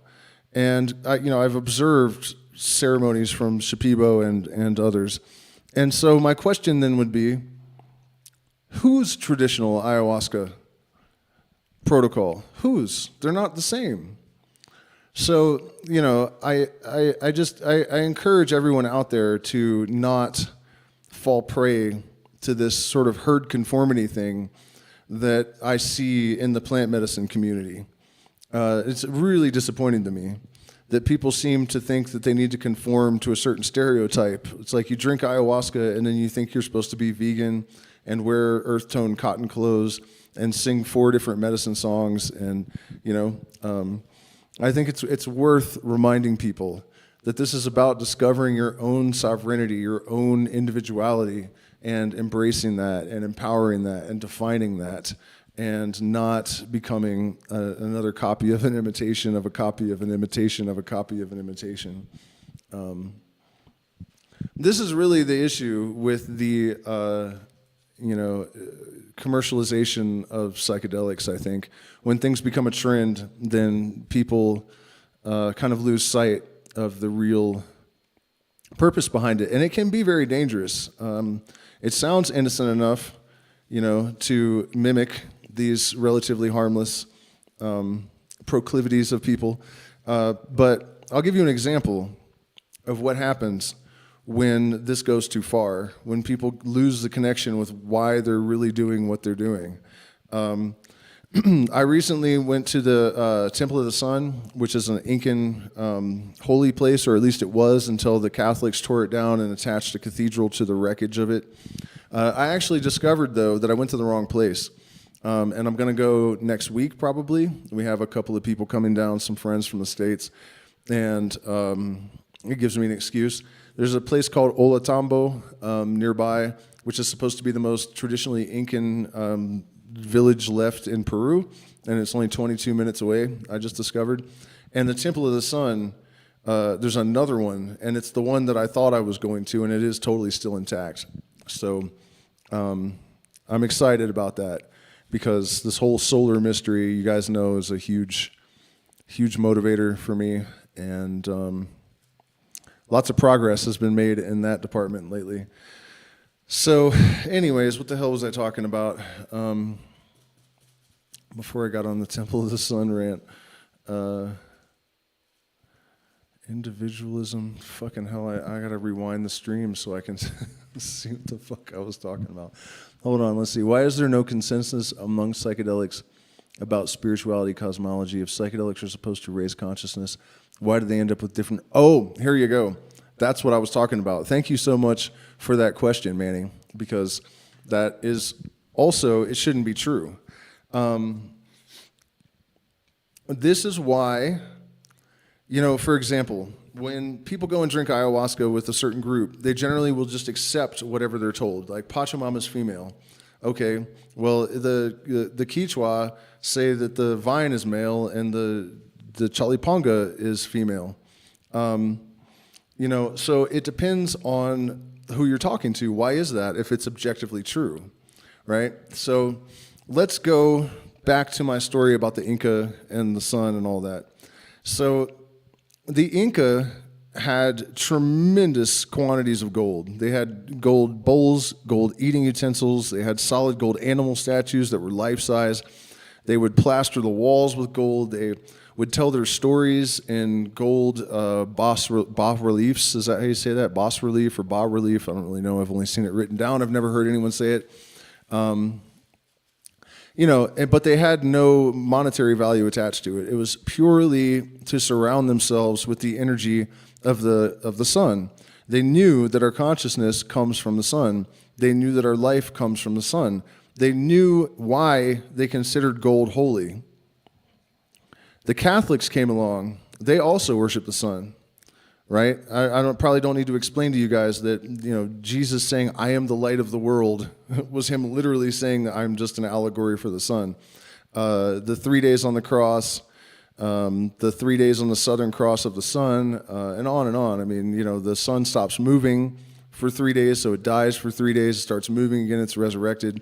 And I've observed ceremonies from Shipibo and others. And so my question then would be, whose traditional ayahuasca protocol? Whose? They're not the same. So, I encourage everyone out there to not fall prey to this sort of herd conformity thing that I see in the plant medicine community. It's really disappointing to me that people seem to think that they need to conform to a certain stereotype. It's like you drink ayahuasca and then you think you're supposed to be vegan and wear earth tone cotton clothes and sing 4 different medicine songs. And, I think it's worth reminding people that this is about discovering your own sovereignty, your own individuality, and embracing that and empowering that and defining that, and not becoming another copy of an imitation of a copy of an imitation of a copy of an imitation. This is really the issue with the commercialization of psychedelics, I think. When things become a trend, then people kind of lose sight of the real purpose behind it. And it can be very dangerous. It sounds innocent enough, to mimic these relatively harmless proclivities of people. But I'll give you an example of what happens when this goes too far, when people lose the connection with why they're really doing what they're doing. I recently went to the Temple of the Sun, which is an Incan holy place, or at least it was until the Catholics tore it down and attached a cathedral to the wreckage of it. I actually discovered, though, that I went to the wrong place. And I'm going to go next week, probably. We have a couple of people coming down, some friends from the States, and it gives me an excuse. There's a place called Olatambo nearby, which is supposed to be the most traditionally Incan village left in Peru, and it's only 22 minutes away, I just discovered. And the Temple of the Sun, there's another one, and it's the one that I thought I was going to, and it is totally still intact. So I'm excited about that, because this whole solar mystery, you guys know, is a huge motivator for me, and lots of progress has been made in that department lately. So anyways, what the hell was I talking about before I got on the Temple of the Sun rant? Individualism, fucking hell, I gotta rewind the stream so I can see what the fuck I was talking about. Hold on, let's see. Why is there no consensus among psychedelics about spirituality, cosmology? If psychedelics are supposed to raise consciousness, why do they end up with different... Oh, here you go. That's what I was talking about. Thank you so much for that question, Manny, because that is also, it shouldn't be true. This is why, for example, when people go and drink ayahuasca with a certain group, they generally will just accept whatever they're told. Like, Pachamama's female. Okay, well, the Quichua say that the vine is male and the Chaliponga is female. So it depends on who you're talking to. Why is that if it's objectively true, right? So let's go back to my story about the Inca and the sun and all that. So the Inca had tremendous quantities of gold. They had gold bowls, gold eating utensils. They had solid gold animal statues that were life-size. They would plaster the walls with gold. They would tell their stories in gold bas reliefs. Is that how you say that? Bas relief or bas relief? I don't really know. I've only seen it written down. I've never heard anyone say it. but they had no monetary value attached to it. It was purely to surround themselves with the energy of the sun. They knew that our consciousness comes from the sun. They knew that our life comes from the sun. They knew why they considered gold holy. The Catholics came along. They also worship the sun, right? I probably don't need to explain to you guys that, Jesus saying, "I am the light of the world," was him literally saying that I'm just an allegory for the sun. The 3 days on the cross, the 3 days on the southern cross of the sun, and on and on. I mean, the sun stops moving for 3 days, so it dies for 3 days, it starts moving again, it's resurrected.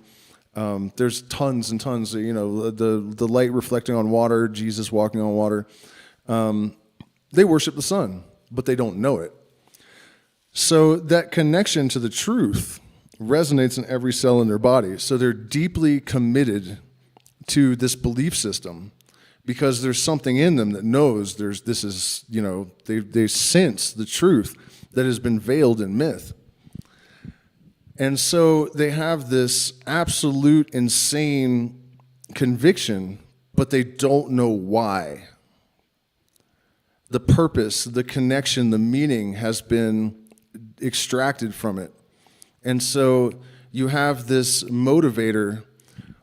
There's tons and tons, the light reflecting on water, Jesus walking on water. They worship the sun, but they don't know it. So that connection to the truth resonates in every cell in their body. So they're deeply committed to this belief system because there's something in them that knows they sense the truth that has been veiled in myth. And so they have this absolute insane conviction, but they don't know why. The purpose, the connection, the meaning has been extracted from it. And so you have this motivator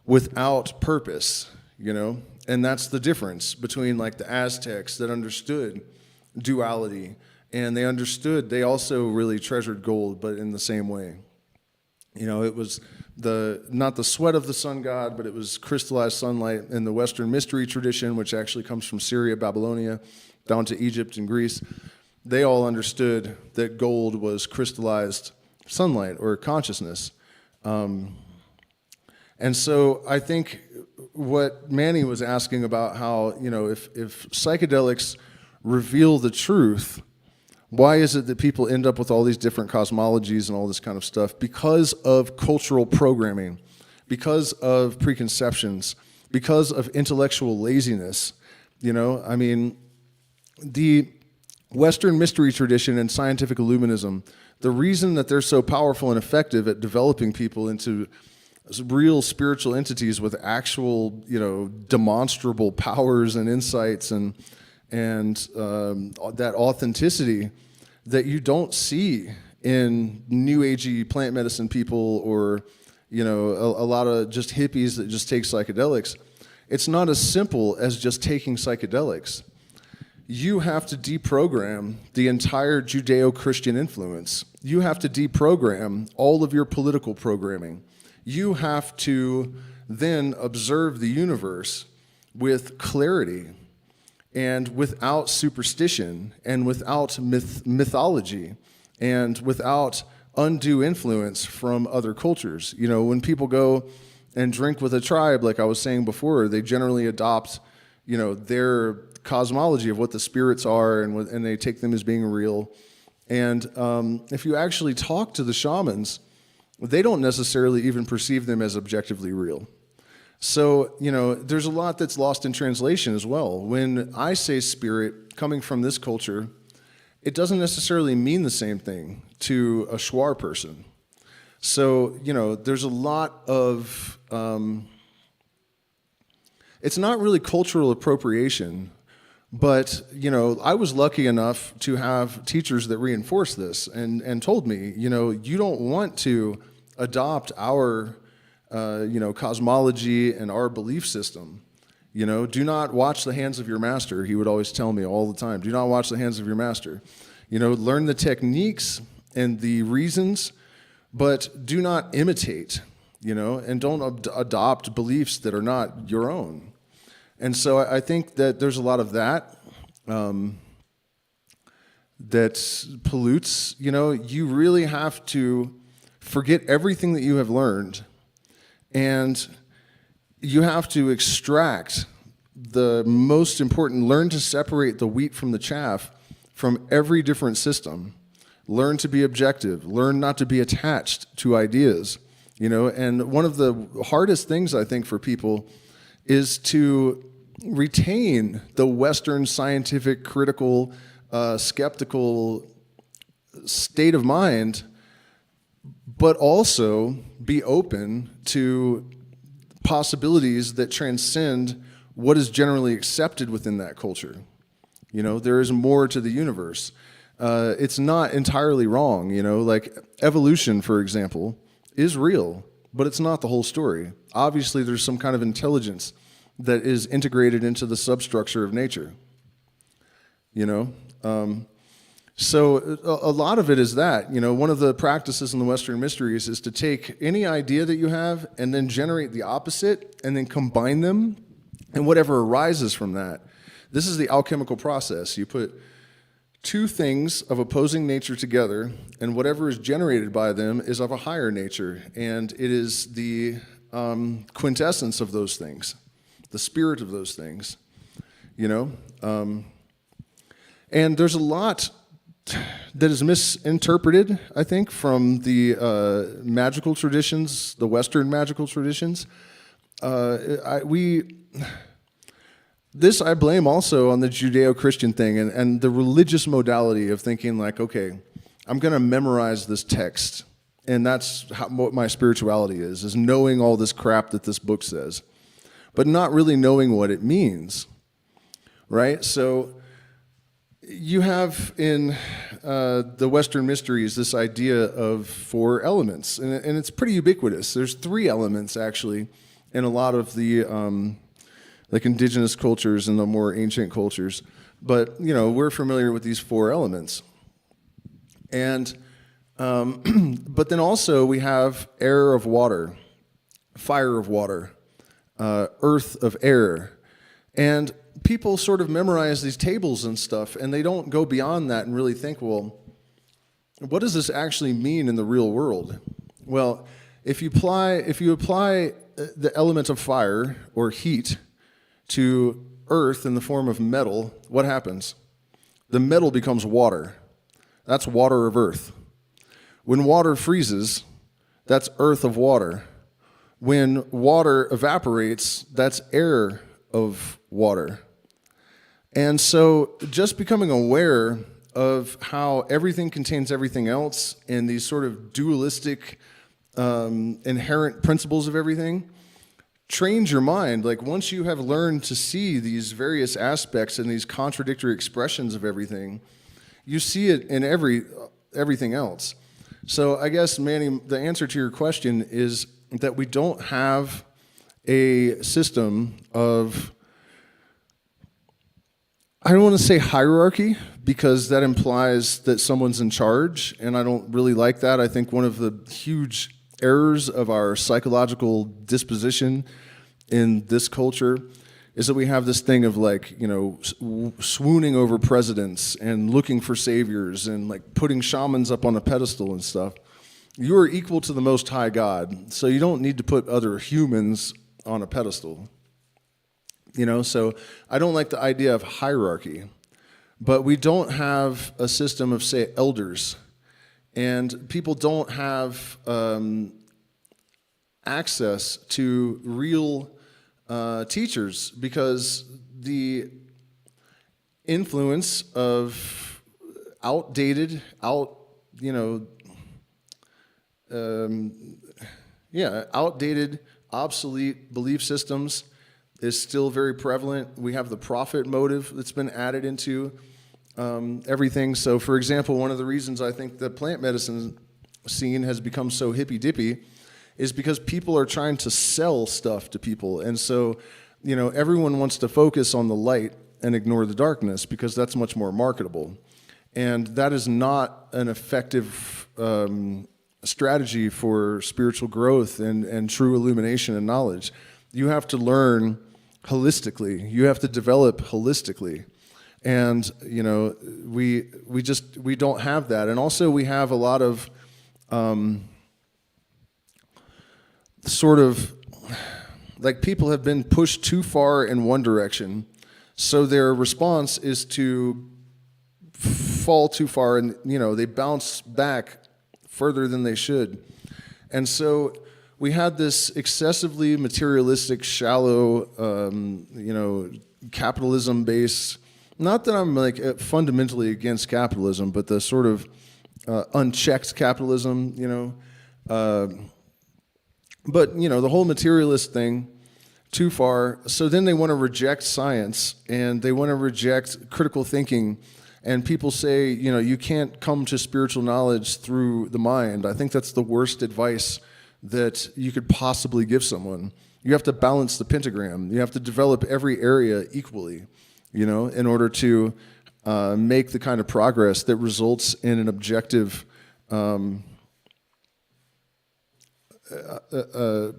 without purpose, and that's the difference between like the Aztecs that understood duality, and they also really treasured gold, but in the same way. It was not the sweat of the sun god, but it was crystallized sunlight in the Western mystery tradition, which actually comes from Syria, Babylonia, down to Egypt and Greece. They all understood that gold was crystallized sunlight or consciousness. And so I think what Manny was asking about how, if psychedelics reveal the truth, why is it that people end up with all these different cosmologies and all this kind of stuff? Because of cultural programming, because of preconceptions, because of intellectual laziness. The Western mystery tradition and scientific illuminism, the reason that they're so powerful and effective at developing people into real spiritual entities with actual, demonstrable powers and insights and that authenticity that you don't see in new agey plant medicine people or, a lot of just hippies that just take psychedelics. It's not as simple as just taking psychedelics. You have to deprogram the entire Judeo-Christian influence. You have to deprogram all of your political programming. You have to then observe the universe with clarity and without superstition and without mythology and without undue influence from other cultures. When people go and drink with a tribe, like I was saying before, they generally adopt, their cosmology of what the spirits are and they take them as being real. And if you actually talk to the shamans, they don't necessarily even perceive them as objectively real. So, there's a lot that's lost in translation as well. When I say spirit coming from this culture, it doesn't necessarily mean the same thing to a Shuar person. So, there's a lot of, it's not really cultural appropriation, but, I was lucky enough to have teachers that reinforced this and told me, you don't want to adopt our cosmology and our belief system. Do not watch the hands of your master. He would always tell me all the time, do not watch the hands of your master. Learn the techniques and the reasons, but do not imitate, and don't adopt beliefs that are not your own. And so I think that there's a lot of that that pollutes. You really have to forget everything that you have learned, and you have to extract the most important, learn to separate the wheat from the chaff from every different system. Learn to be objective, learn not to be attached to ideas, and one of the hardest things I think for people is to retain the Western scientific, critical, skeptical state of mind, but also be open to possibilities that transcend what is generally accepted within that culture. There is more to the universe. It's not entirely wrong, like evolution, for example, is real, but it's not the whole story. Obviously, there's some kind of intelligence that is integrated into the substructure of nature, So a lot of it is that, one of the practices in the Western mysteries is to take any idea that you have and then generate the opposite and then combine them and whatever arises from that. This is the alchemical process. You put two things of opposing nature together, and whatever is generated by them is of a higher nature, and it is the quintessence of those things, the spirit of those things, And there's a lot that is misinterpreted, I think, from the magical traditions, the Western magical traditions. This I blame also on the Judeo-Christian thing and the religious modality of thinking like, okay, I'm going to memorize this text, and that's what my spirituality is knowing all this crap that this book says, but not really knowing what it means, right? So you have in the Western mysteries this idea of 4 elements, and it's pretty ubiquitous. There's 3 elements, actually, in a lot of the like indigenous cultures and the more ancient cultures. But, we're familiar with these 4 elements. And, but then also we have air of water, fire of water, earth of air. And people sort of memorize these tables and stuff, and they don't go beyond that and really think, well, what does this actually mean in the real world? Well, if you apply the element of fire or heat to earth in the form of metal, what happens? The metal becomes water. That's water of earth. When water freezes, that's earth of water. When water evaporates, that's air of water. And so just becoming aware of how everything contains everything else and these sort of dualistic inherent principles of everything trains your mind. Like once you have learned to see these various aspects and these contradictory expressions of everything, you see it in everything else. So I guess, Manny, the answer to your question is that we don't have a system of, I don't want to say hierarchy, because that implies that someone's in charge, and I don't really like that. I think one of the huge errors of our psychological disposition in this culture is that we have this thing of like, swooning over presidents and looking for saviors and like putting shamans up on a pedestal and stuff. You are equal to the Most High God, so you don't need to put other humans on a pedestal. So I don't like the idea of hierarchy, but we don't have a system of, say, elders, and people don't have access to real teachers because the influence of outdated, obsolete belief systems is still very prevalent. We have the profit motive that's been added into everything. So, for example, one of the reasons I think the plant medicine scene has become so hippy-dippy is because people are trying to sell stuff to people. And so, everyone wants to focus on the light and ignore the darkness because that's much more marketable. And that is not an effective strategy for spiritual growth and true illumination and knowledge. You have to learn holistically. You have to develop holistically. And, we don't have that. And also we have a lot of sort of, like people have been pushed too far in one direction, so their response is to fall too far, and they bounce back further than they should. And so we had this excessively materialistic, shallow, capitalism-based. Not that I'm like fundamentally against capitalism, but the sort of unchecked capitalism, But, the whole materialist thing too far. So then they want to reject science and they want to reject critical thinking. And people say, you can't come to spiritual knowledge through the mind. I think that's the worst advice that you could possibly give someone. You have to balance the pentagram. You have to develop every area equally, in order to make the kind of progress that results in an objective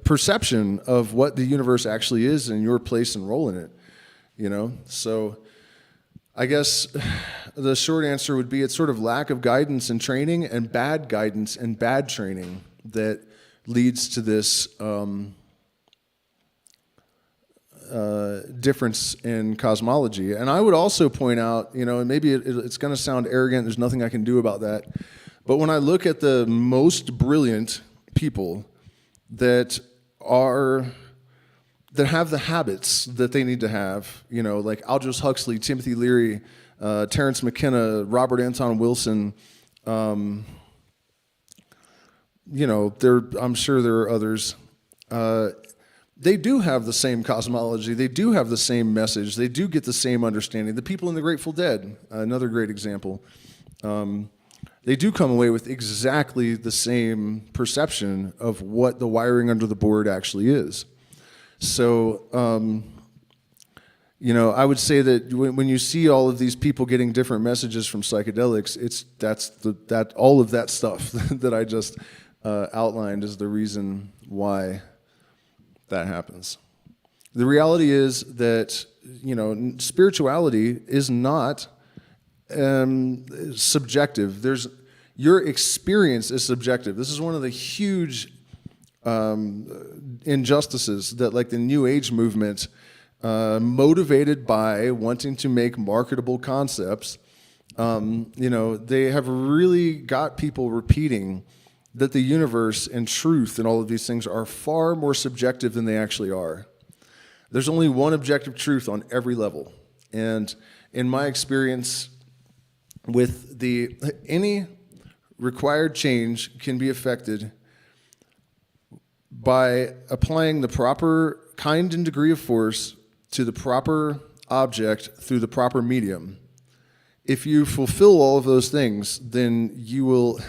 perception of what the universe actually is and your place and role in it, So I guess the short answer would be it's sort of lack of guidance and training and bad guidance and bad training that leads to this difference in cosmology. And I would also point out, and maybe it's going to sound arrogant, there's nothing I can do about that, but when I look at the most brilliant people that have the habits that they need to have, like Aldous Huxley, Timothy Leary, Terence McKenna, Robert Anton Wilson, I'm sure there are others. They do have the same cosmology. They do have the same message. They do get the same understanding. The people in the Grateful Dead, another great example. They do come away with exactly the same perception of what the wiring under the board actually is. So, I would say that when you see all of these people getting different messages from psychedelics, all of that stuff that I just outlined is the reason why that happens. The reality is that, spirituality is not subjective. Your experience is subjective. This is one of the huge injustices that, like, the New Age movement, motivated by wanting to make marketable concepts, they have really got people repeating that the universe and truth and all of these things are far more subjective than they actually are. There's only one objective truth on every level. And in my experience, with any required change can be affected by applying the proper kind and degree of force to the proper object through the proper medium. If you fulfill all of those things, then you will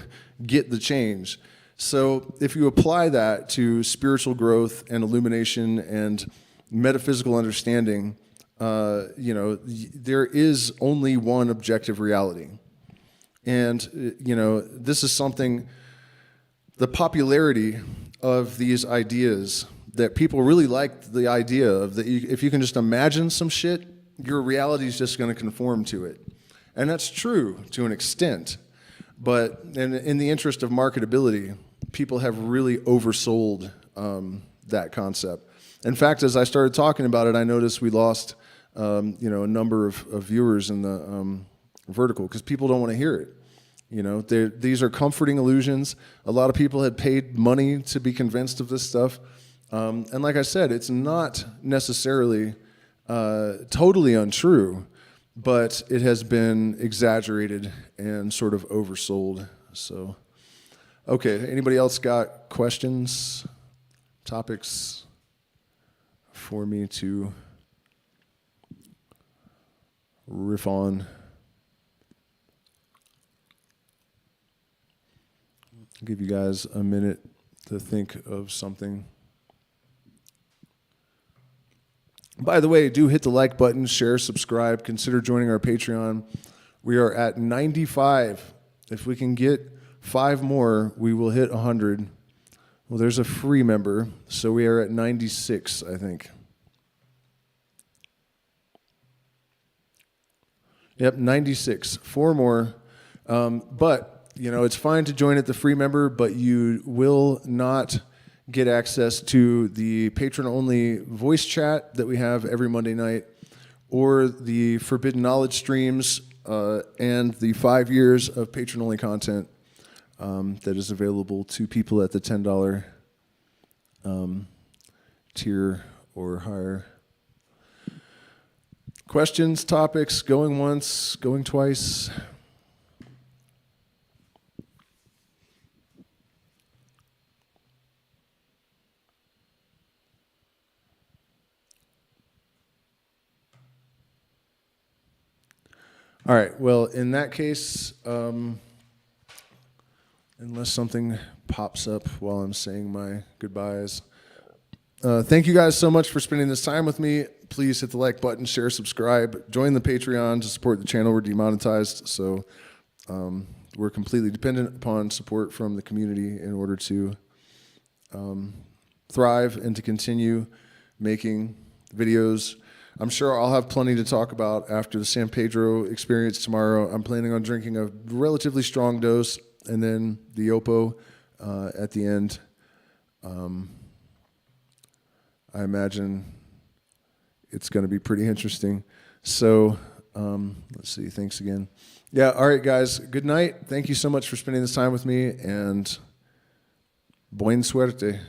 get the change. So if you apply that to spiritual growth and illumination and metaphysical understanding, there is only one objective reality. And, this is something, the popularity of these ideas, that people really like the idea of that if you can just imagine some shit, your reality is just going to conform to it. And that's true to an extent. But in the interest of marketability, people have really oversold that concept. In fact, as I started talking about it, I noticed we lost a number of viewers in the vertical because people don't want to hear it. These are comforting illusions. A lot of people had paid money to be convinced of this stuff. And like I said, it's not necessarily totally untrue, but it has been exaggerated and sort of oversold. So, okay, anybody else got questions, topics for me to riff on? I'll give you guys a minute to think of something. By the way, do hit the like button, share, subscribe, consider joining our Patreon. We are at 95. If we can get 5 more, we will hit 100. Well, there's a free member, so we are at 96, I think. Yep, 96. 4 more. But, it's fine to join at the free member, but you will not get access to the patron-only voice chat that we have every Monday night, or the Forbidden Knowledge streams, and the 5 years of patron-only content that is available to people at the $10 tier or higher. Questions, topics, going once, going twice? All right. Well, in that case, unless something pops up while I'm saying my goodbyes, thank you guys so much for spending this time with me. Please hit the like button, share, subscribe, join the Patreon to support the channel. We're demonetized, so we're completely dependent upon support from the community in order to thrive and to continue making videos. I'm sure I'll have plenty to talk about after the San Pedro experience tomorrow. I'm planning on drinking a relatively strong dose and then the Oppo at the end. I imagine it's going to be pretty interesting. So let's see. Thanks again. Yeah. All right, guys. Good night. Thank you so much for spending this time with me, and buen suerte.